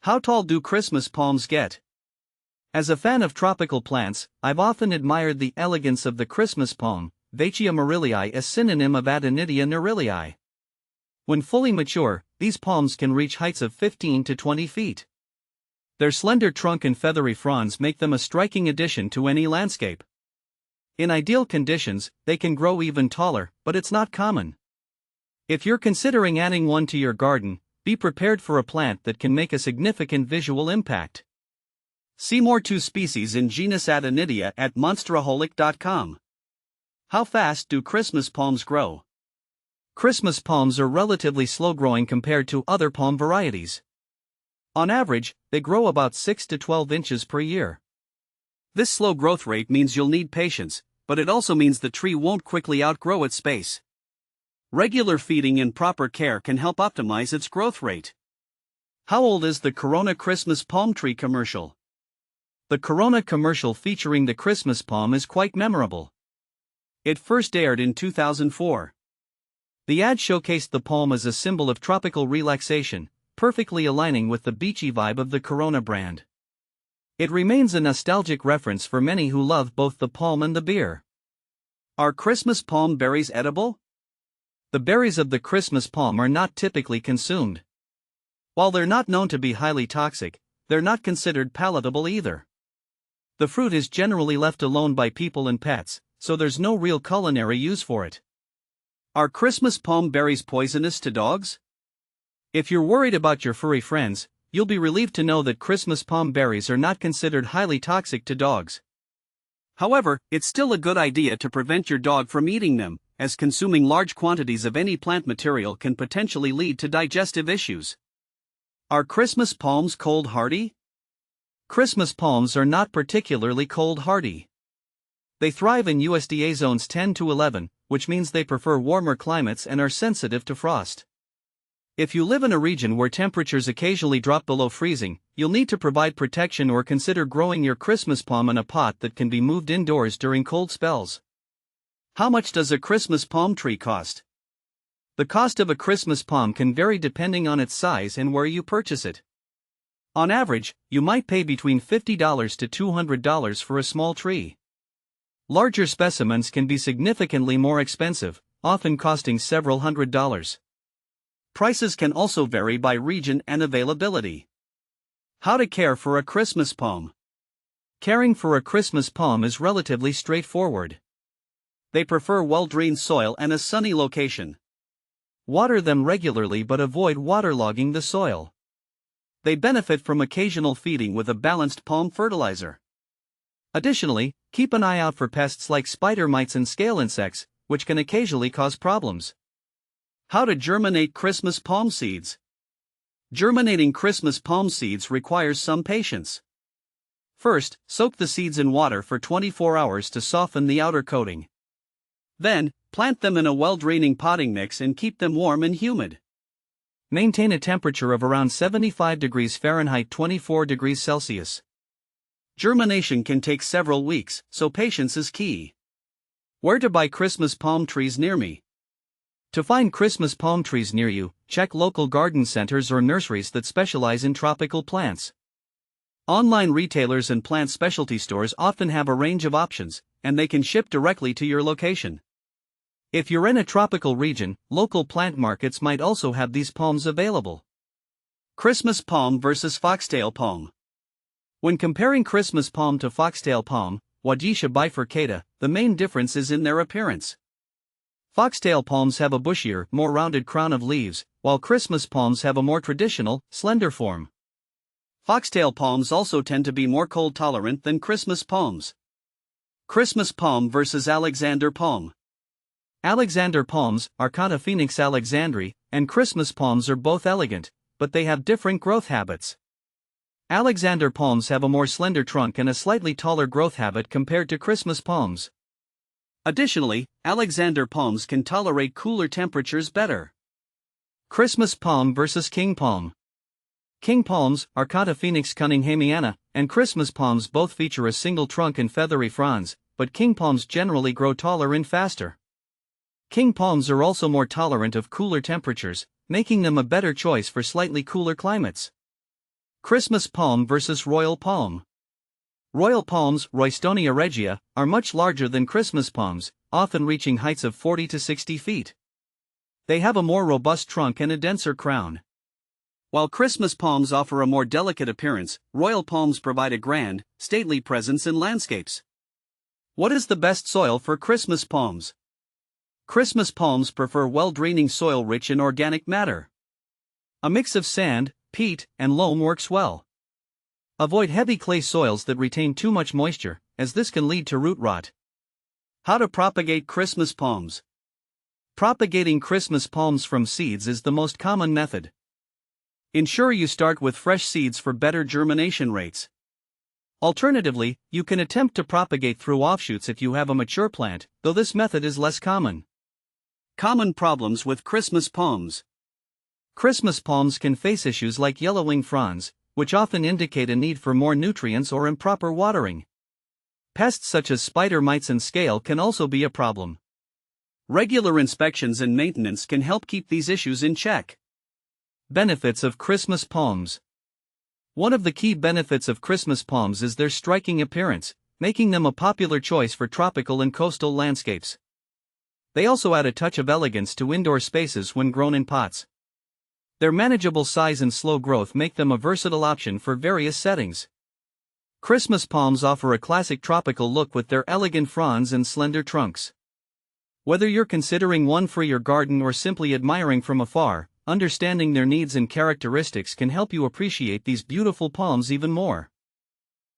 How tall do Christmas palms get? As a fan of tropical plants, I've often admired the elegance of the Christmas palm, Veitchia murillii, a synonym of Adonidia nerillii. When fully mature, these palms can reach heights of 15 to 20 feet. Their slender trunk and feathery fronds make them a striking addition to any landscape. In ideal conditions, they can grow even taller, but it's not common. If you're considering adding one to your garden, be prepared for a plant that can make a significant visual impact. See more 2 species in genus Adonidia at monsteraholic.com. How fast do Christmas palms grow? Christmas palms are relatively slow-growing compared to other palm varieties. On average, they grow about 6 to 12 inches per year. This slow growth rate means you'll need patience, but it also means the tree won't quickly outgrow its space. Regular feeding and proper care can help optimize its growth rate. How old is the Corona Christmas palm tree commercial? The Corona commercial featuring the Christmas palm is quite memorable. It first aired in 2004. The ad showcased the palm as a symbol of tropical relaxation, perfectly aligning with the beachy vibe of the Corona brand. It remains a nostalgic reference for many who love both the palm and the beer. Are Christmas palm berries edible? The berries of the Christmas palm are not typically consumed. While they're not known to be highly toxic, they're not considered palatable either. The fruit is generally left alone by people and pets, so there's no real culinary use for it. Are Christmas palm berries poisonous to dogs? If you're worried about your furry friends, you'll be relieved to know that Christmas palm berries are not considered highly toxic to dogs. However, it's still a good idea to prevent your dog from eating them, as consuming large quantities of any plant material can potentially lead to digestive issues. Are Christmas palms cold hardy? Christmas palms are not particularly cold hardy. They thrive in USDA zones 10 to 11, which means they prefer warmer climates and are sensitive to frost. If you live in a region where temperatures occasionally drop below freezing, you'll need to provide protection or consider growing your Christmas palm in a pot that can be moved indoors during cold spells. How much does a Christmas palm tree cost? The cost of a Christmas palm can vary depending on its size and where you purchase it. On average, you might pay between $50 to $200 for a small tree. Larger specimens can be significantly more expensive, often costing several $100s. Prices can also vary by region and availability. How to care for a Christmas palm? Caring for a Christmas palm is relatively straightforward. They prefer well-drained soil and a sunny location. Water them regularly but avoid waterlogging the soil. They benefit from occasional feeding with a balanced palm fertilizer. Additionally, keep an eye out for pests like spider mites and scale insects, which can occasionally cause problems. How to germinate Christmas palm seeds? Germinating Christmas palm seeds requires some patience. First, soak the seeds in water for 24 hours to soften the outer coating. Then, plant them in a well-draining potting mix and keep them warm and humid. Maintain a temperature of around 75 degrees Fahrenheit 24 degrees Celsius. Germination can take several weeks, so patience is key. Where to buy Christmas palm trees near me? To find Christmas palm trees near you, check local garden centers or nurseries that specialize in tropical plants. Online retailers and plant specialty stores often have a range of options, and they can ship directly to your location. If you're in a tropical region, local plant markets might also have these palms available. Christmas palm versus foxtail palm. When comparing Christmas palm to foxtail palm, Wadisha bifurcata, the main difference is in their appearance. Foxtail palms have a bushier, more rounded crown of leaves, while Christmas palms have a more traditional, slender form. Foxtail palms also tend to be more cold tolerant than Christmas palms. Christmas palm versus Alexander palm. Alexander palms, Arcata phoenix alexandri, and Christmas palms are both elegant, but they have different growth habits. Alexander palms have a more slender trunk and a slightly taller growth habit compared to Christmas palms. Additionally, Alexander palms can tolerate cooler temperatures better. Christmas palm versus king palm. King palms, Arcata phoenix cunninghamiana, and Christmas palms both feature a single trunk and feathery fronds, but king palms generally grow taller and faster. King palms are also more tolerant of cooler temperatures, making them a better choice for slightly cooler climates. Christmas palm versus royal palm. Royal palms, Roystonia regia, are much larger than Christmas palms, often reaching heights of 40 to 60 feet. They have a more robust trunk and a denser crown. While Christmas palms offer a more delicate appearance, royal palms provide a grand, stately presence in landscapes. What is the best soil for Christmas palms? Christmas palms prefer well-draining soil rich in organic matter. A mix of sand, peat, and loam works well. Avoid heavy clay soils that retain too much moisture, as this can lead to root rot. How to propagate Christmas palms? Propagating Christmas palms from seeds is the most common method. Ensure you start with fresh seeds for better germination rates. Alternatively, you can attempt to propagate through offshoots if you have a mature plant, though this method is less common. Common problems with Christmas palms. Christmas palms can face issues like yellowing fronds, which often indicate a need for more nutrients or improper watering. Pests such as spider mites and scale can also be a problem. Regular inspections and maintenance can help keep these issues in check. Benefits of Christmas palms. One of the key benefits of Christmas palms is their striking appearance, making them a popular choice for tropical and coastal landscapes. They also add a touch of elegance to indoor spaces when grown in pots. Their manageable size and slow growth make them a versatile option for various settings. Christmas palms offer a classic tropical look with their elegant fronds and slender trunks. Whether you're considering one for your garden or simply admiring from afar, understanding their needs and characteristics can help you appreciate these beautiful palms even more.